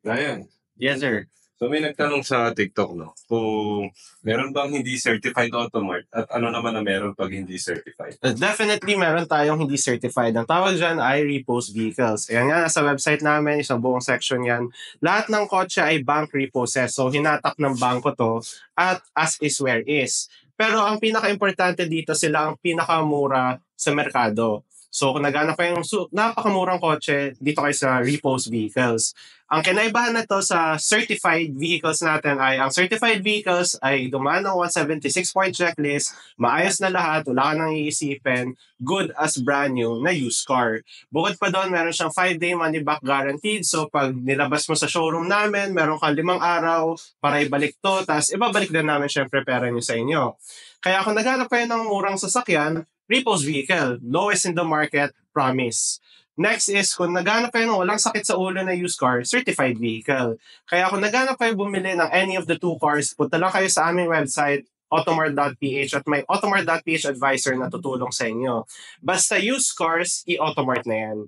Ryan, Yes, sir. so may nagtanong sa TikTok, no, kung meron bang hindi certified Automart at ano naman na meron 'pag hindi certified? Definitely meron tayong hindi certified. Ang tawag diyan ay repost vehicles. Ayan nga, sa website namin, isang buong section yan. Lahat ng kotse ay bank repossessed. So, hinatak ng bangko to at as is where is. Pero ang pinaka-importante dito, sila ang pinakamura sa merkado. So, kung naghanap kayong napakamurang kotse, dito kayo sa repost vehicles. Ang kinaibahan na to sa certified vehicles natin ay, ang certified vehicles ay dumaan ng 176-point checklist, maayos na lahat, wala ka nang iisipin, good as brand new na used car. Bukod pa doon, meron siyang 5-day money back guaranteed. So pag nilabas mo sa showroom namin, meron kang 5 araw para ibalik to, tapos ibabalik din namin syempre pera niyo sa inyo. Kaya kung naghanap kayo ng murang sasakyan, repost vehicle, lowest in the market, promise. Next is, kung naghanap kayo ng walang sakit sa ulo na used car, certified vehicle. Kaya kung naghanap kayo bumili ng any of the two cars, punta lang kayo sa aming website, automart.ph, at may automart.ph advisor na tutulong sa inyo. Basta used cars, i-automart na yan.